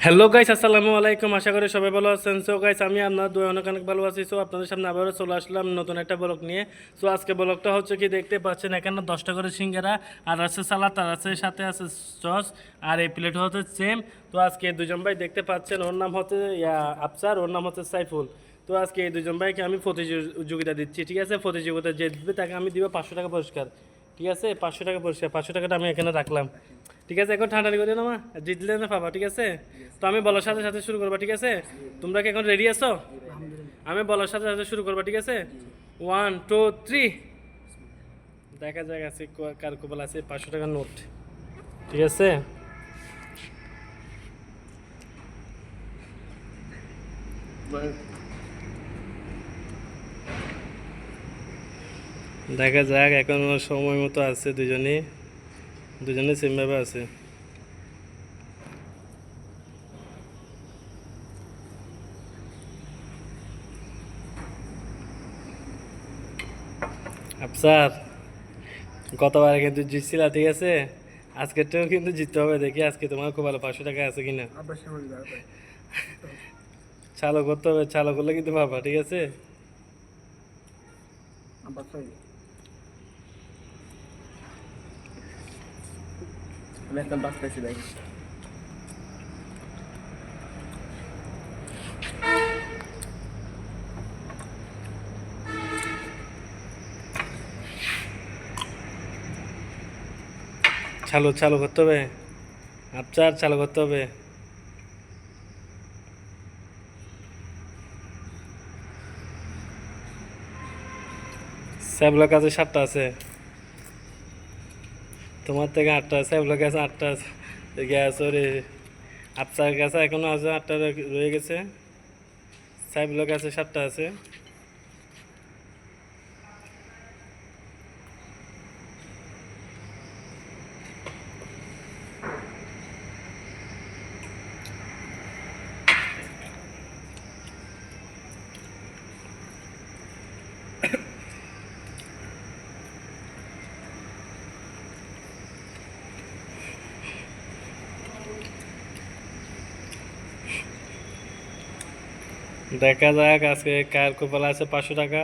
Hello guys, আসসালামু আলাইকুম। আশা করি সবাই ভালো আছেন। সো গাইস, আমি আপনার দুই অনেক অনেক ভালো আছি। সো আপনাদের সামনে আবারও চলে আসলাম নতুন একটা ব্লগ নিয়ে। সো আজকে ব্লগটা হচ্ছে কি, দেখতে পাচ্ছেন এখানে 10টা করে সিঙ্গারা আর আছে সালাদ, আর আছে সাথে আছে সস, আর এই প্লেট হচ্ছে সেম। তো আজকে এই দুজন ভাই দেখতে পাচ্ছেন, ওর নাম হচ্ছে আফসার, ওর নাম হচ্ছে সাইফুল। তো আজকে এই দুজন ভাইকে আমি প্রতিযোগিতা দিচ্ছি, ঠিক আছে? প্রতিযোগিতা যে দিবে তাকে আমি দিব 500 টাকা পুরস্কার, ঠিক আছে? 500 টাকা পুরস্কার, 500 টাকাটা আমি এখানে রাখলাম, ঠিক আছে? এখন ঠান্ডা করে না, মা জিতলে না পাবা, ঠিক আছে? তো আমি বলার সাথে সাথে শুরু করবা, ঠিক আছে? তোমরা কি এখন রেডি আছো? আমি বলার সাথে সাথে শুরু করবা, ঠিক আছে? 1 2 3। দেখা যাক আছে কার কপাল আছে 500 টাকার নোট, ঠিক আছে? দেখা যাক, এখন সময় মতো আছে, দুজনে দুজনে সেম ভাবে আছে। আফসার, গতবার কিন্তু জিতছিলা, ঠিক আছে? আজকেরটাও কিন্তু জিততে হবে। দেখি আজকে তোমার খুব ভালো 500 টাকা আছে কিনা। চালু করতে হবে, চালু করলে কিন্তু পাবা, ঠিক আছে? আমি একটা বাস পাইছি ভাই। চালু চালু করতে হবে, আফসার চালু করতে হবে। স্যাবলার কাছে 7টা আছে, তোমার থেকে 8টা, স্যাবলার কাছে 8টা আছে, গ্যাস ওরে। আফসার কাছে এখনো আছে 8টা রয়ে গেছে, স্যাবলার কাছে 7টা আছে। দেখা যাক আজকে কার কপালে আছে 500 টাকা।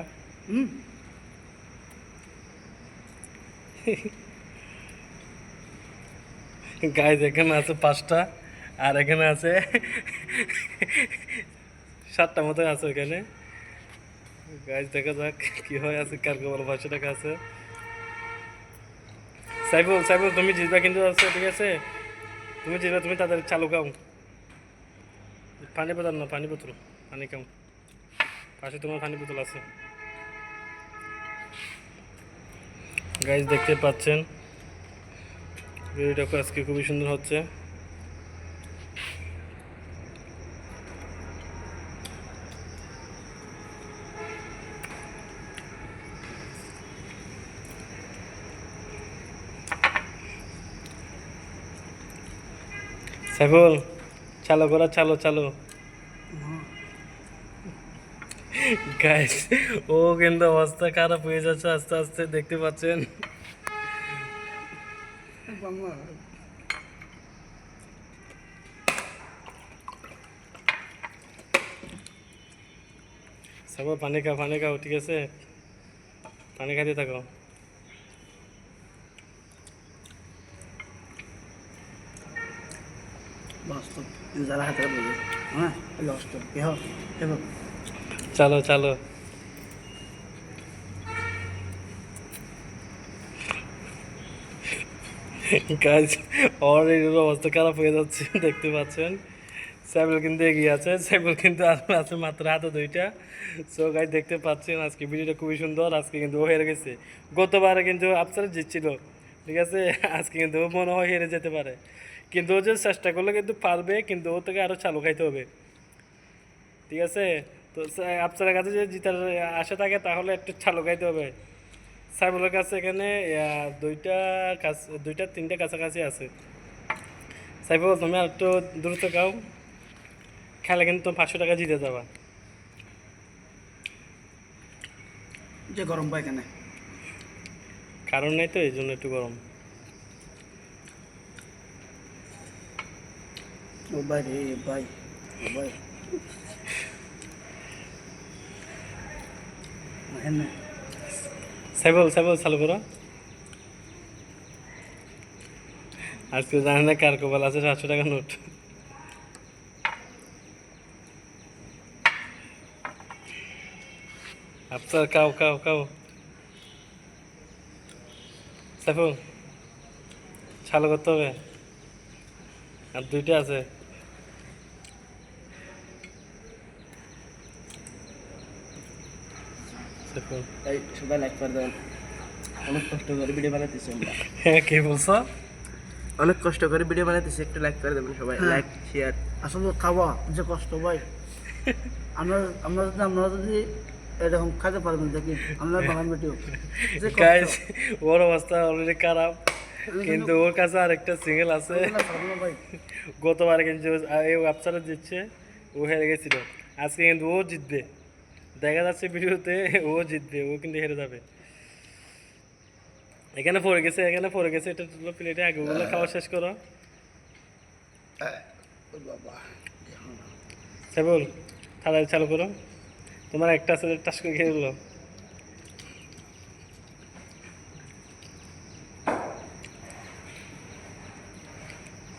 গাইজ, এখানে আছে 5টা, আর এখানে আছে 7টা মতো আছে এখানে। গাইজ দেখা যাক কি হয়, আছে কার কপালে 500 টাকা আছে। সাইফুল, সাইফুল তুমি জিতবা কিন্তু আছে, ঠিক আছে? তুমি জিতবা, তুমি তাদের চালু খাও। পানি বোতল না, পানি বোতল, পানি খাও। পাশে তোমার পানি বোতল আছে। গাইজ দেখতে পাচ্ছেন ভিডিওটা আজকে খুবই সুন্দর হচ্ছে। সাইফুল, চালো করা, চালো চালো। গাইস, ও কিন্তু অবস্থা খারাপ হয়ে যাচ্ছে আস্তে আস্তে, দেখতে পাচ্ছেন। সব পানি খাও, পানি খাও, ঠিক আছে? পানি খাইতে থাকো। বাস্তব যারা হাতে বলে হ্যাঁ বাস্তব কি হোক এবং চালো চালো। গাইস, অলরেডি অবস্থা খারাপ হয়ে যাচ্ছে, দেখতে পাচ্ছেন। স্যাবল কিন্তু এগিয়ে আছে, স্যাবল কিন্তু আর আছে মাত্র হাতে 2টা। সো গাইস দেখতে পাচ্ছেন আজকে ভিডিওটা খুবই সুন্দর। আজকে কিন্তু ও হেরে গেছে, গতবারে কিন্তু আফসার জিতছিল, ঠিক আছে? আজকে কিন্তু ও মনে হয় হেরে যেতে পারে, কিন্তু ও যে চেষ্টা করলে কিন্তু পারবে, কিন্তু ও থেকে আরও চালু খাইতে হবে, ঠিক আছে? তো আফসারের কাছে যদি জিতার আশা থাকে তাহলে একটু চালু খাইতে হবে। সাইবুলের কাছে এখানে 2টা কাছ, 2টা 3টা কাছাকাছি আছে। সাইফুল, তুমি আর একটু দ্রুত খাও, খেলে কিন্তু 500 টাকা জিতে যাবা। যে গরম পায় কেন কারণ নেই তো, এই জন্য একটু গরম। ও ভাই রে ভাই, ও ভাই হ্যাঁ সাইবল চালু করো। আজকে জানি না কার কপাল আছে 700 টাকা নোট। আফসার খাও সাইফুল চালু করতে হবে, আর 2টা আছে। সাইফুল ভাই সবাই লাইক করে দেবেন, অনেক কষ্ট করে ভিডিও বানাতেছি আমরা, হ্যাঁ কি বলছো? অনেক কষ্ট করে ভিডিও বানাতেছি, একটু লাইক করে দেবেন সবাই, লাইক শেয়ার। আসলে খাওয়া যে কষ্ট ভাই, আমরা যদি এরকম খাইতে পারবেন দেখি আমরা বানান ভিডিও যে গাইস ওর অবস্থা অলরেডি খারাপ, কিন্তু ওর কাছে আরেকটা সিঙ্গেল আছে। ভাই গতবার কিন্তু আফসারা জিতছে, ও হেরে গেছিল। আজকে কিন্তু ও জিতবে, দেখা যাচ্ছে ভিডিওতে ও জিতবে, ও কিন্তু হেরে যাবে। এখানে পড়ে গেছে এটা প্লেটে আগে ওগুলো খাওয়া শেষ করো। সাইবুল তাড়াতাড়ি চালু করো, তোমার একটা আছে টাস করে খেয়ে দিল।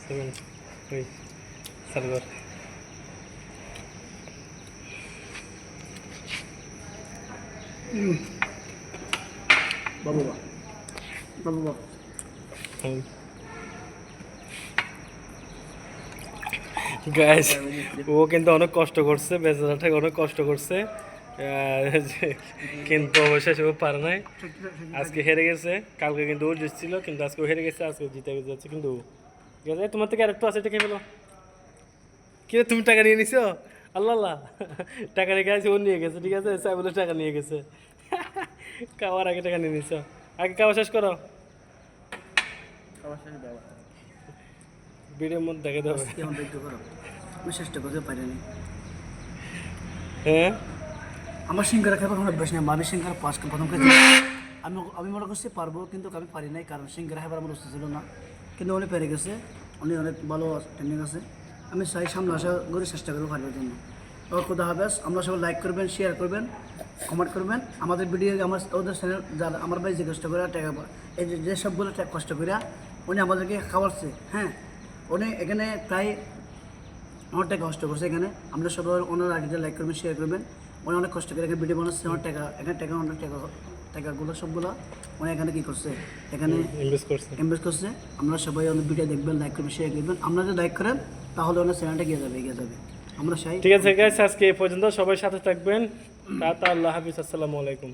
সাইবুল ওই চালু কর। বাবা গাইস ও কিন্তু অনেক কষ্ট করছে, বেচারাটা অনেক কষ্ট করছে, কিন্তু অবশেষে ও পারে নাই, আজকে হেরে গেছে। কালকে কিন্তু ও জিতছিল, কিন্তু আজকে ও হেরে গেছে, আজকে জিতে যাচ্ছে। কিন্তু ঠিক আছে, তোমার থেকে আরেকটু আছে, এটা খেয়ে ফেলো। কি রে, তুমি টাকা নিয়ে নিছো? আল্লাহ আল্লাহ, টাকা রেখে আছে, ও নিয়ে গেছে। ঠিক আছে, সাইবুলের টাকা নিয়ে গেছে, খাওয়ার আগে টাকা নিয়ে নিছো। আগে খাওয়া শেষ করো, ভিডিওর মধ্যে দেখে দেবে। আমি চেষ্টা করতে পারিনি, হ্যাঁ আমার সিঙ্গারা খাবার কোনো অভ্যাস নেই, আমি সিঙ্গারা প্রথম খেয়েছি, আমি মনে করছি পারবো, কিন্তু আমি পারি নাই, কারণ সিঙ্গারা খাবার আমার উচিত ছিল না, কিন্তু উনি পেরে গেছে, উনি অনেক ভালো ট্রেনিং আছে। আমি চাই সামনে আশা করে চেষ্টা করবো পারবার জন্য। খুদা হাফেজ, আমরা সবাই লাইক করবেন, শেয়ার করবেন, কমেন্ট করবেন। আমাদের ভিডিও ওদের চ্যানেল যারা আমার ভাই যে কষ্ট করে টাকা, এই যে সবগুলো কষ্ট করে উনি আমাদেরকে খাওয়াচ্ছে, হ্যাঁ উনি এখানে প্রায় অনেক টাকা কষ্ট করছে। এখানে আমরা সবাই ওনার আইডিটা লাইক করবেন, শেয়ার করবেন। উনি অনেক কষ্ট করে এখানে ভিডিও বানাচ্ছে, আমার এখানে অনেক টাকাগুলো সবগুলো উনি এখানে কী করছে, এখানে ইনভেস্ট করছে। আমরা সবাই অনেক ভিডিও দেখবেন, লাইক করবেন, শেয়ার করবেন। আমরা যদি লাইক করেন তাহলে ওনার চ্যানেলটা এগিয়ে যাবে। আমরা চাই। ঠিক আছে গাইস, আজকে এই পর্যন্ত, সবাই সাথে থাকবেন। টাটা, আল্লাহ হাফিজ, আসসালামু আলাইকুম।